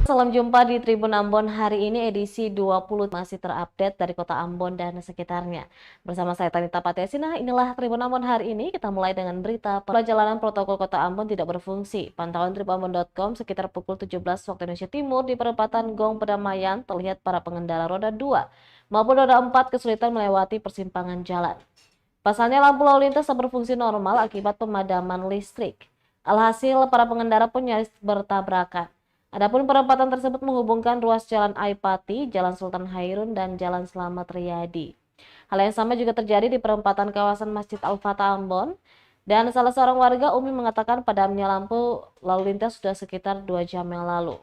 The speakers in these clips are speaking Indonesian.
Salam jumpa di Tribun Ambon hari ini edisi 20 masih terupdate dari kota Ambon dan sekitarnya. Bersama saya Tanita Patiasina, inilah Tribun Ambon hari ini. Kita mulai dengan berita perjalanan protokol kota Ambon tidak berfungsi. Pantauan tribunambon.com sekitar pukul 17 waktu Indonesia Timur di perempatan Gong Perdamaian terlihat para pengendara roda 2 maupun roda 4 kesulitan melewati persimpangan jalan. Pasalnya lampu lalu lintas tak berfungsi normal akibat pemadaman listrik. Alhasil para pengendara pun nyaris bertabrakan. Adapun perempatan tersebut menghubungkan ruas Jalan Aipati, Jalan Sultan Hairun, dan Jalan Slamet Riyadi. Hal yang sama juga terjadi di perempatan kawasan Masjid Al-Fatah Ambon, dan salah seorang warga Umi mengatakan padamnya lampu lalu lintas sudah sekitar 2 jam yang lalu.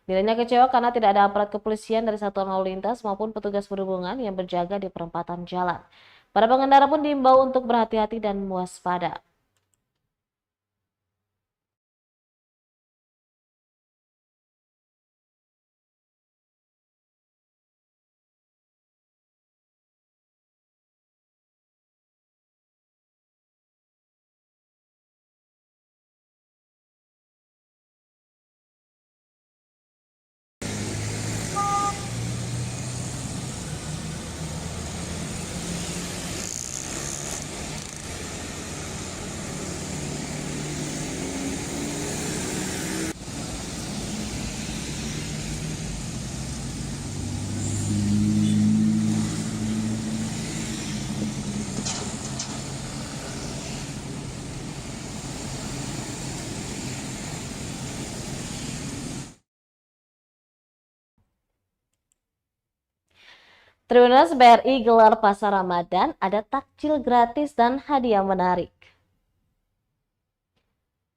Dirinya kecewa karena tidak ada aparat kepolisian dari satuan lalu lintas maupun petugas perhubungan yang berjaga di perempatan jalan. Para pengendara pun diimbau untuk berhati-hati dan waspada. Tribuners, BRI gelar pasar Ramadan, ada takjil gratis dan hadiah menarik.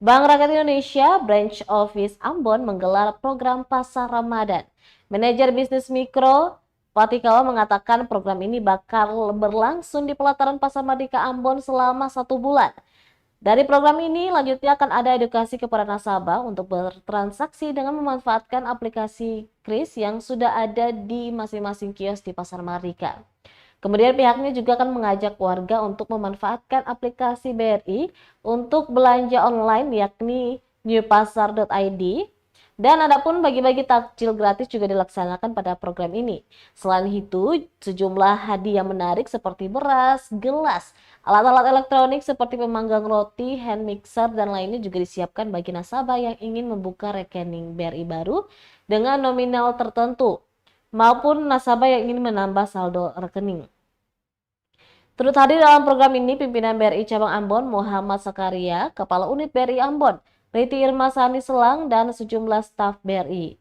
Bank Rakyat Indonesia Branch Office Ambon menggelar program pasar Ramadan. Manajer bisnis mikro Patikawa mengatakan program ini bakal berlangsung di pelataran Pasar Mardika Ambon selama 1 bulan. Dari program ini, lanjutnya akan ada edukasi kepada nasabah untuk bertransaksi dengan memanfaatkan aplikasi KRIS yang sudah ada di masing-masing kios di Pasar Mardika. Kemudian pihaknya juga akan mengajak warga untuk memanfaatkan aplikasi BRI untuk belanja online yakni newpasar.id. Dan adapun bagi-bagi takjil gratis juga dilaksanakan pada program ini. Selain itu, sejumlah hadiah menarik seperti beras, gelas, alat-alat elektronik seperti pemanggang roti, hand mixer, dan lainnya juga disiapkan bagi nasabah yang ingin membuka rekening BRI baru dengan nominal tertentu, maupun nasabah yang ingin menambah saldo rekening. Turut hadir dalam program ini pimpinan BRI Cabang Ambon Muhammad Sakaria, Kepala Unit BRI Ambon Riti Irma Sani Selang, dan sejumlah staf BRI.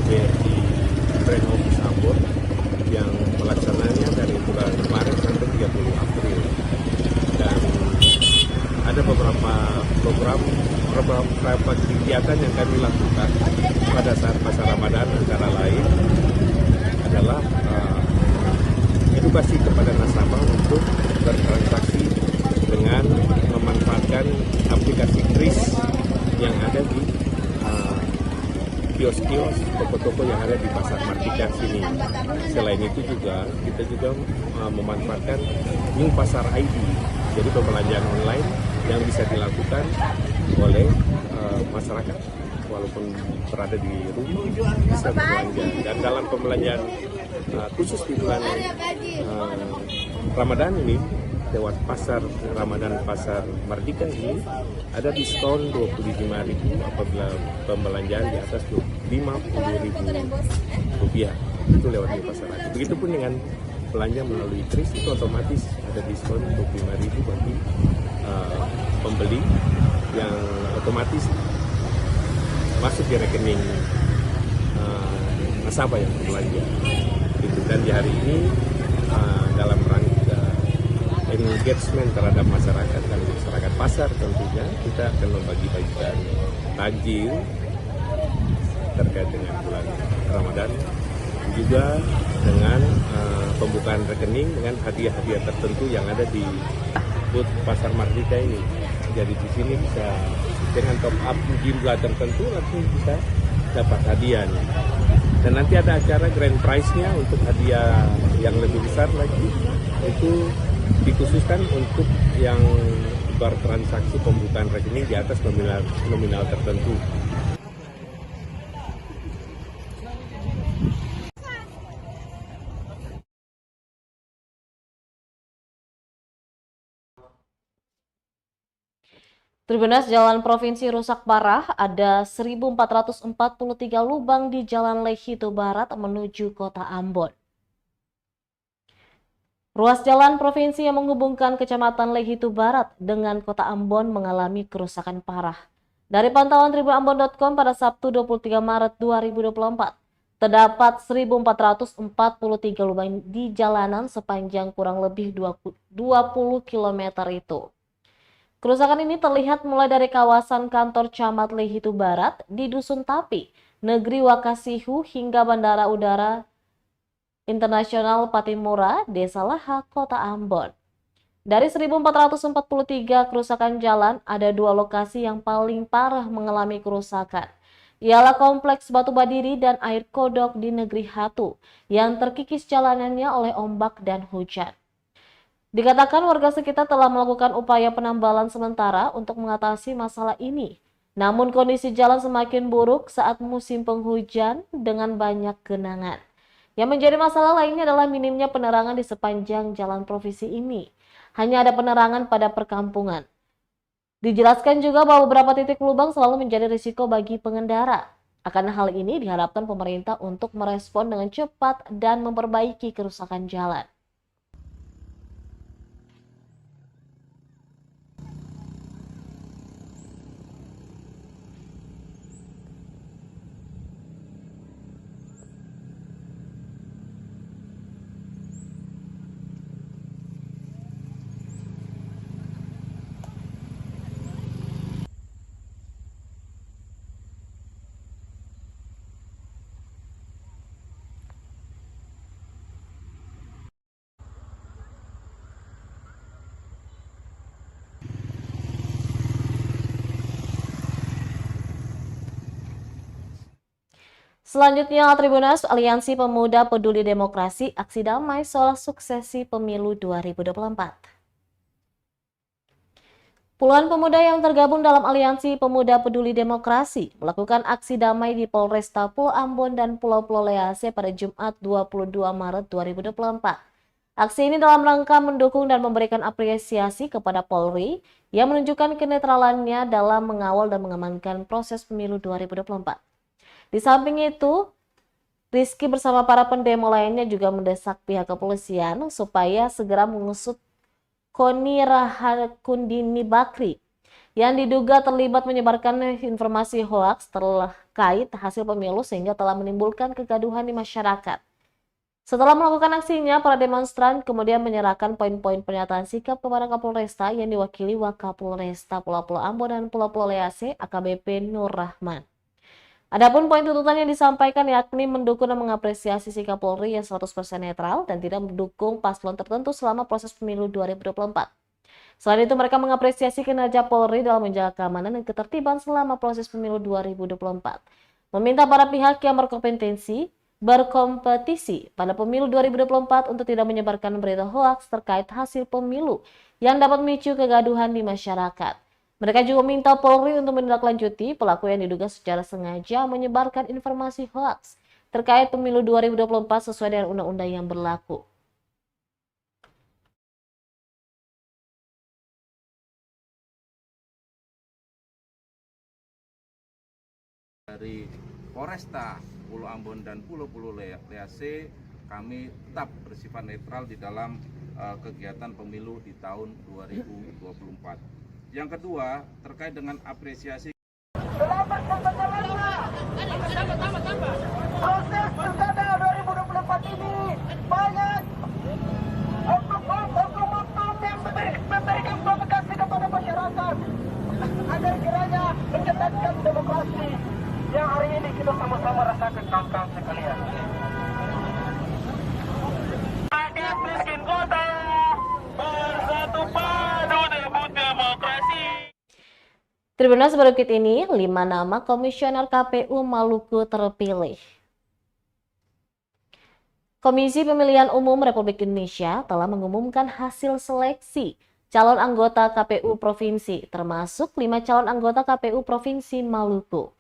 BRI Branch Office Ambon yang pelaksananya dari bulan Maret sampai 30 April, dan ada beberapa kegiatan yang kami lakukan pada saat pasar Ramadan, antara lain adalah edukasi kepada nasabah untuk bertransaksi dengan memanfaatkan aplikasi KRIS yang ada di kios-kios, toko-toko yang ada di Pasar Mardika sini. Selain itu juga kita juga memanfaatkan New Pasar ID, jadi pembelanjaan online yang bisa dilakukan oleh masyarakat walaupun berada di rumah bisa berbelanja. Dan dalam pembelanjaan khusus di bulan Ramadan ini, lewat pasar Ramadan Pasar Mardika ini ada diskon 25.000 apabila pembelanjaan di atas 50.000 rupiah, itu lewat di pasar. Begitupun dengan belanja melalui KRIS, itu otomatis ada diskon 25.000 bagi pembeli yang otomatis masuk di rekening nasabah yang berbelanja. Gitu. Dan di hari ini dalam rangka engagement terhadap masyarakat dan masyarakat pasar, tentunya kita akan membagi-bagikan takjil terkait dengan bulan Ramadan, juga dengan pembukaan rekening dengan hadiah-hadiah tertentu yang ada di booth Pasar Mardika ini. Jadi di sini bisa dengan top up jumlah tertentu langsung bisa dapat hadiahnya. Dan nanti ada acara grand prize-nya untuk hadiah yang lebih besar lagi. itu dikhususkan untuk yang bertransaksi pembukaan rekening di atas nominal tertentu. Tribunnews, jalan provinsi rusak parah, ada 1.443 lubang di Jalan Lehito Barat menuju Kota Ambon. Ruas jalan provinsi yang menghubungkan Kecamatan Lehito Barat dengan Kota Ambon mengalami kerusakan parah. Dari pantauan tribunambon.com pada Sabtu 23 Maret 2024, terdapat 1.443 lubang di jalanan sepanjang kurang lebih 20 km itu. Kerusakan ini terlihat mulai dari kawasan kantor Camat Lehito Barat di Dusun Tapi, Negeri Wakasihu hingga Bandara Udara Internasional Patimura, Desa Laha, Kota Ambon. Dari 1.443 kerusakan jalan, ada 2 lokasi yang paling parah mengalami kerusakan. Ialah Kompleks Batu Badiri dan Air Kodok di Negeri Hatu yang terkikis jalanannya oleh ombak dan hujan. Dikatakan warga sekitar telah melakukan upaya penambalan sementara untuk mengatasi masalah ini. Namun kondisi jalan semakin buruk saat musim penghujan dengan banyak genangan. Yang menjadi masalah lainnya adalah minimnya penerangan di sepanjang jalan provinsi ini. Hanya ada penerangan pada perkampungan. Dijelaskan juga bahwa beberapa titik lubang selalu menjadi risiko bagi pengendara. Akan hal ini diharapkan pemerintah untuk merespon dengan cepat dan memperbaiki kerusakan jalan. Selanjutnya, Tribunnews, Aliansi Pemuda Peduli Demokrasi, Aksi Damai soal suksesi Pemilu 2024. Puluhan pemuda yang tergabung dalam Aliansi Pemuda Peduli Demokrasi melakukan aksi damai di Polresta Pulau Ambon dan Pulau-Pulau Lease pada Jumat 22 Maret 2024. Aksi ini dalam rangka mendukung dan memberikan apresiasi kepada Polri yang menunjukkan kenetralannya dalam mengawal dan mengamankan proses Pemilu 2024. Di samping itu, Rizky bersama para pendemo lainnya juga mendesak pihak kepolisian supaya segera mengusut Koni Rahakundini Bakri yang diduga terlibat menyebarkan informasi hoaks terkait hasil pemilu sehingga telah menimbulkan kegaduhan di masyarakat. Setelah melakukan aksinya, para demonstran kemudian menyerahkan poin-poin pernyataan sikap kepada Kapolresta yang diwakili Wakapolresta Pulau-Pulau Ambon dan Pulau-Pulau Lease AKBP Nur Rahman. Adapun poin tuntutan yang disampaikan yakni mendukung dan mengapresiasi sikap Polri yang 100% netral dan tidak mendukung paslon tertentu selama proses pemilu 2024. Selain itu, mereka mengapresiasi kinerja Polri dalam menjaga keamanan dan ketertiban selama proses pemilu 2024. Meminta para pihak yang berkompetisi pada pemilu 2024 untuk tidak menyebarkan berita hoaks terkait hasil pemilu yang dapat memicu kegaduhan di masyarakat. Mereka juga minta Polri untuk menindaklanjuti pelaku yang diduga secara sengaja menyebarkan informasi hoaks terkait pemilu 2024 sesuai dengan undang-undang yang berlaku. Dari Polresta Pulau Ambon dan Pulau-Pulau Lease, kami tetap bersifat netral di dalam kegiatan pemilu di tahun 2024. Yang kedua, terkait dengan apresiasi Selamat berjalannya proses pilkada 2024 ini banyak oknum-oknum yang memberikan provokasi kepada masyarakat agar kiranya mencetakkan demokrasi yang hari ini kita sama-sama rasakan kawan-kawan sekalian. Rakyat miskin kota bersatu padu debut demokrasi. Tribunnews berikut ini 5 nama komisioner KPU Maluku terpilih. Komisi Pemilihan Umum Republik Indonesia telah mengumumkan hasil seleksi calon anggota KPU Provinsi, termasuk 5 calon anggota KPU Provinsi Maluku.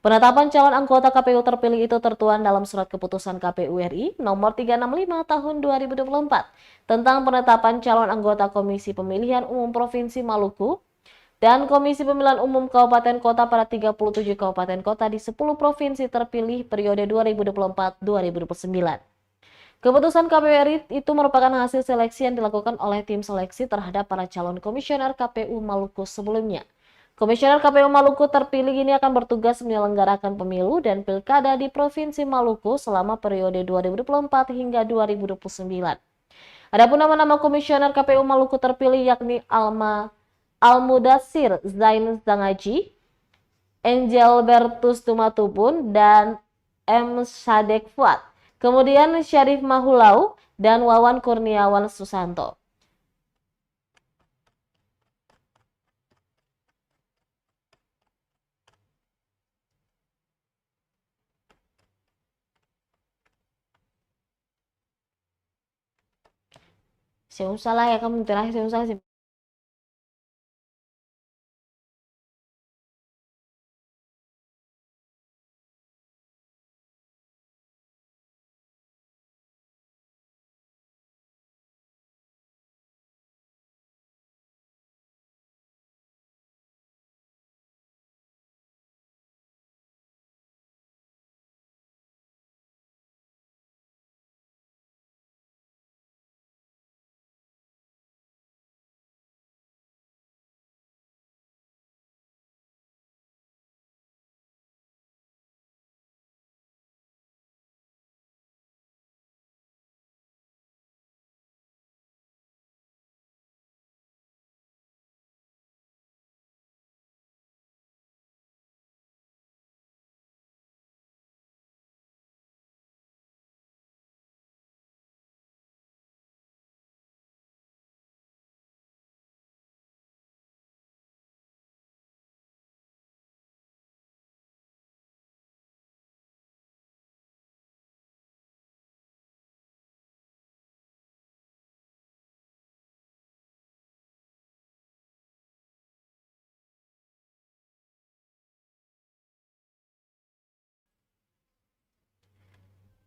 Penetapan calon anggota KPU terpilih itu tertuang dalam Surat Keputusan KPU RI nomor 365 tahun 2024 tentang penetapan calon anggota Komisi Pemilihan Umum Provinsi Maluku dan Komisi Pemilihan Umum Kabupaten Kota pada 37 kabupaten kota di 10 provinsi terpilih periode 2024-2029. Keputusan KPU RI itu merupakan hasil seleksi yang dilakukan oleh tim seleksi terhadap para calon komisioner KPU Maluku sebelumnya. Komisioner KPU Maluku terpilih ini akan bertugas menyelenggarakan pemilu dan pilkada di Provinsi Maluku selama periode 2024 hingga 2029. Adapun nama-nama komisioner KPU Maluku terpilih yakni Almudassir Zain Zangaji, Angel Bertus Tumatubun, dan M. Sadek Fuad. Kemudian Syarif Mahulau dan Wawan Kurniawan Susanto. Saya salah ya kamu terakhir saya salah sih.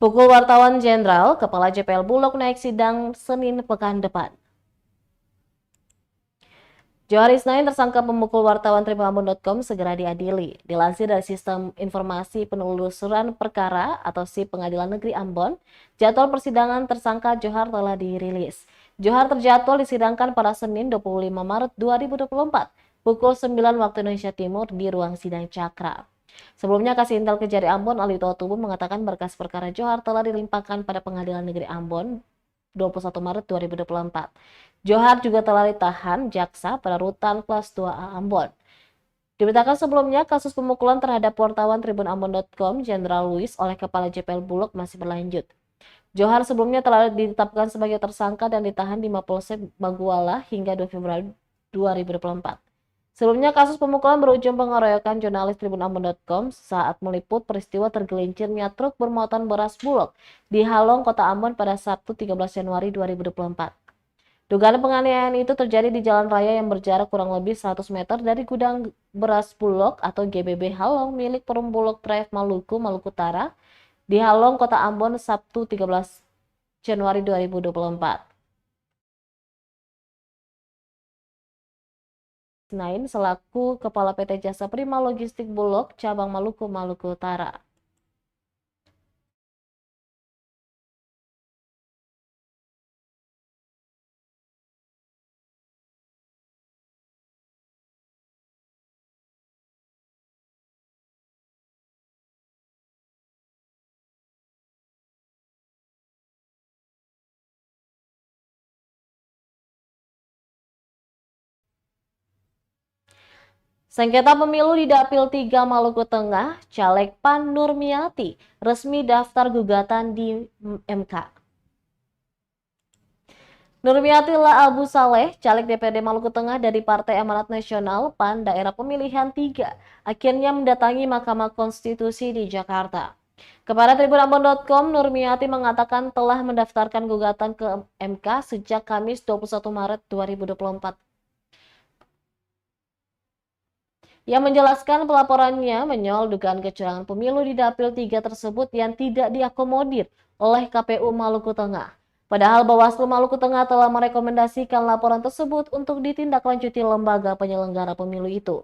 Pukul wartawan Jenderal, Kepala JPL Bulog naik sidang Senin pekan depan. Johar Isnain, tersangka pemukul wartawan tribunambon.com, segera diadili. Dilansir dari Sistem Informasi Penelusuran Perkara atau SIP Pengadilan Negeri Ambon, jadwal persidangan tersangka Johar telah dirilis. Johar terjadwal disidangkan pada Senin 25 Maret 2024 pukul 9 waktu Indonesia Timur di ruang sidang Cakra. Sebelumnya, Kasih Intel Kejari Ambon Alito Tubuh mengatakan berkas perkara Johar telah dilimpahkan pada Pengadilan Negeri Ambon 21 Maret 2024. Johar juga telah ditahan jaksa pada rutan kelas 2A Ambon. Diberitakan sebelumnya, kasus pemukulan terhadap wartawan tribunambon.com Jenderal Luis oleh Kepala JPL Bulog masih berlanjut. Johar sebelumnya telah ditetapkan sebagai tersangka dan ditahan di Mapolsek Baguala hingga 2 Februari 2024. Sebelumnya, kasus pemukulan berujung pengeroyokan jurnalis tribunambon.com saat meliput peristiwa tergelincirnya truk bermuatan beras Bulog di Halong, Kota Ambon pada Sabtu 13 Januari 2024. Dugaan penganiayaan itu terjadi di jalan raya yang berjarak kurang lebih 100 meter dari gudang beras Bulog atau GBB Halong milik Perum Bulog Drive Maluku, Maluku Utara di Halong, Kota Ambon, Sabtu 13 Januari 2024. Isnain selaku Kepala PT Jasa Prima Logistik Bulog Cabang Maluku, Maluku Utara. Sengketa pemilu di Dapil 3 Maluku Tengah, Caleg PAN Nurmiati resmi daftar gugatan di MK. Nurmiati Abu Saleh, caleg DPRD Maluku Tengah dari Partai Amanat Nasional PAN Daerah Pemilihan 3, akhirnya mendatangi Mahkamah Konstitusi di Jakarta. Kepada tribunambon.com, Nurmiati mengatakan telah mendaftarkan gugatan ke MK sejak Kamis 21 Maret 2024. Ia menjelaskan pelaporannya menyoal dugaan kecurangan pemilu di Dapil 3 tersebut yang tidak diakomodir oleh KPU Maluku Tengah. Padahal Bawaslu Maluku Tengah telah merekomendasikan laporan tersebut untuk ditindaklanjuti lembaga penyelenggara pemilu itu.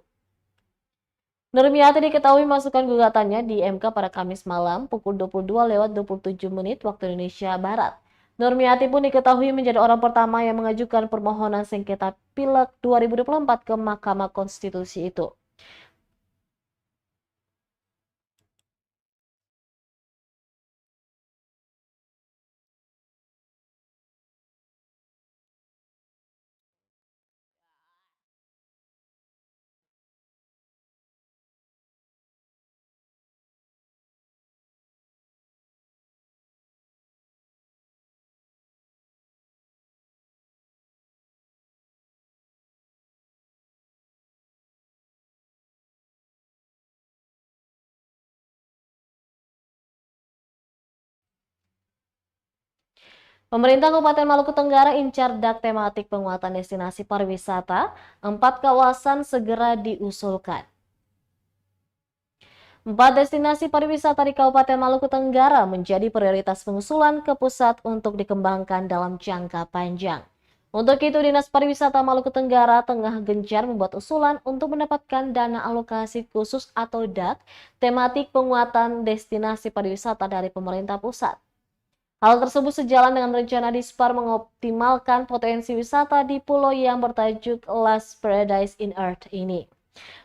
Nurmiati diketahui masukkan gugatannya di MK pada Kamis malam pukul 22:27 waktu Indonesia Barat. Nurmiati pun diketahui menjadi orang pertama yang mengajukan permohonan sengketa Pileg 2024 ke Mahkamah Konstitusi itu. Pemerintah Kabupaten Maluku Tenggara incar dak tematik penguatan destinasi pariwisata, 4 kawasan segera diusulkan. 4 destinasi pariwisata di Kabupaten Maluku Tenggara menjadi prioritas pengusulan ke pusat untuk dikembangkan dalam jangka panjang. Untuk itu, Dinas Pariwisata Maluku Tenggara tengah gencar membuat usulan untuk mendapatkan dana alokasi khusus atau DAK tematik penguatan destinasi pariwisata dari pemerintah pusat. Hal tersebut sejalan dengan rencana Dispar mengoptimalkan potensi wisata di pulau yang bertajuk Last Paradise in Earth ini.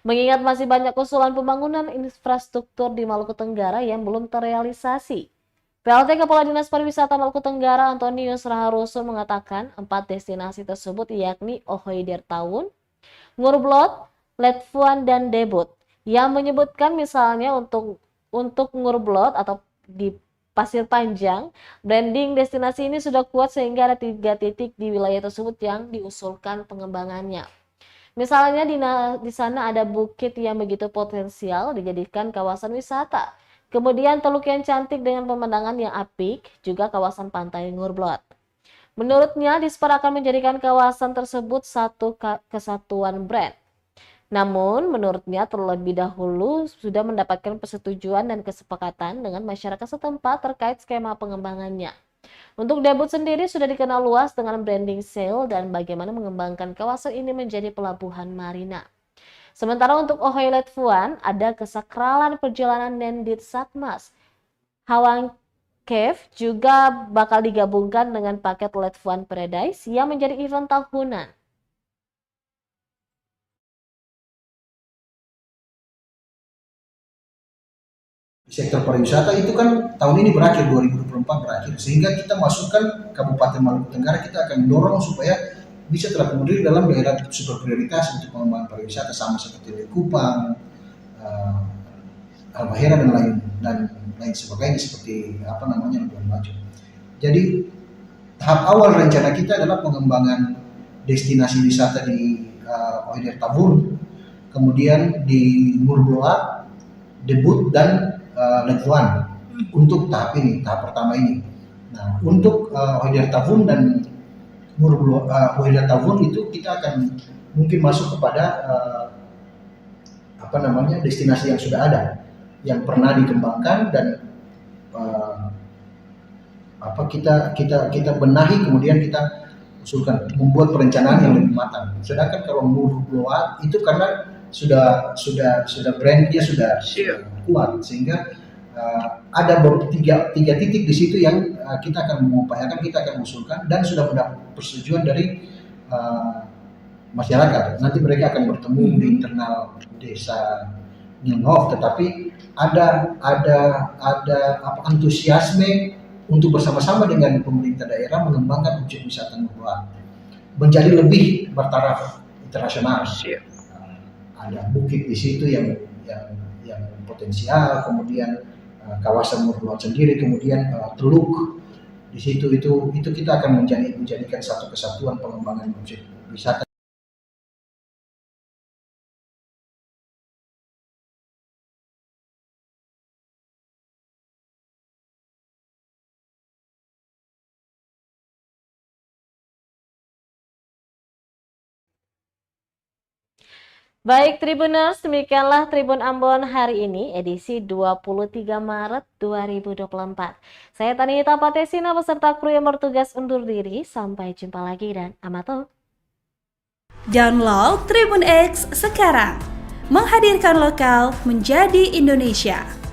Mengingat masih banyak usulan pembangunan infrastruktur di Maluku Tenggara yang belum terrealisasi. PLT Kepala Dinas Pariwisata Maluku Tenggara Antonius Raharuso mengatakan 4 destinasi tersebut yakni Ohoider Town, Ngurblot, Letfuan, dan Debut. Yang menyebutkan misalnya untuk Ngurblot atau di Pasir Panjang, branding destinasi ini sudah kuat sehingga ada 3 titik di wilayah tersebut yang diusulkan pengembangannya. Misalnya di sana ada bukit yang begitu potensial dijadikan kawasan wisata. Kemudian teluk yang cantik dengan pemandangan yang apik, juga kawasan pantai Ngurblot. Menurutnya, Dispar akan menjadikan kawasan tersebut satu kesatuan brand. Namun, menurutnya terlebih dahulu sudah mendapatkan persetujuan dan kesepakatan dengan masyarakat setempat terkait skema pengembangannya. Untuk Debut sendiri sudah dikenal luas dengan branding sail dan bagaimana mengembangkan kawasan ini menjadi pelabuhan marina. Sementara untuk Ohoi Letfuan ada kesakralan perjalanan Nendit Satmas. Hawang Cave juga bakal digabungkan dengan paket Letfuan Paradise yang menjadi event tahunan. Sektor pariwisata itu kan tahun ini berakhir, 2024 berakhir, sehingga kita masukkan Kabupaten Maluku Tenggara, kita akan dorong supaya bisa terakomodir dalam daerah super prioritas untuk pengembangan pariwisata sama seperti Kupang, Halmahera dan lain sebagainya seperti Labuan Bajo. Jadi tahap awal rencana kita adalah pengembangan destinasi wisata di Oider Tabun, kemudian di Murbloa, Debut, dan Letfuan untuk tahap pertama ini. Nah, untuk Oider Tabun dan Oider Tabun itu kita akan mungkin masuk kepada destinasi yang sudah ada, yang pernah dikembangkan dan kita benahi, kemudian kita usulkan membuat perencanaan yang lebih matang. Sedangkan kalau Murbloa itu karena sudah brandnya sudah kuat, sehingga ada tiga titik di situ yang kita akan mengupayakan, kita akan usulkan dan sudah mendapat persetujuan dari masyarakat. Nanti mereka akan bertemu di internal desa Nyengov, tetapi ada antusiasme untuk bersama-sama dengan pemerintah daerah mengembangkan objek wisata Murbloa menjadi lebih bertaraf internasional. Ada bukit di situ yang potensial, kemudian kawasan Murbloa sendiri, kemudian teluk di situ itu kita akan menjadikan satu kesatuan pengembangan objek wisata. Baik Tribuners, demikianlah Tribun Ambon hari ini edisi 23 Maret 2024. Saya Tanita Patesina beserta kru yang bertugas undur diri. Sampai jumpa lagi dan amato. Download Tribun X sekarang, menghadirkan lokal menjadi Indonesia.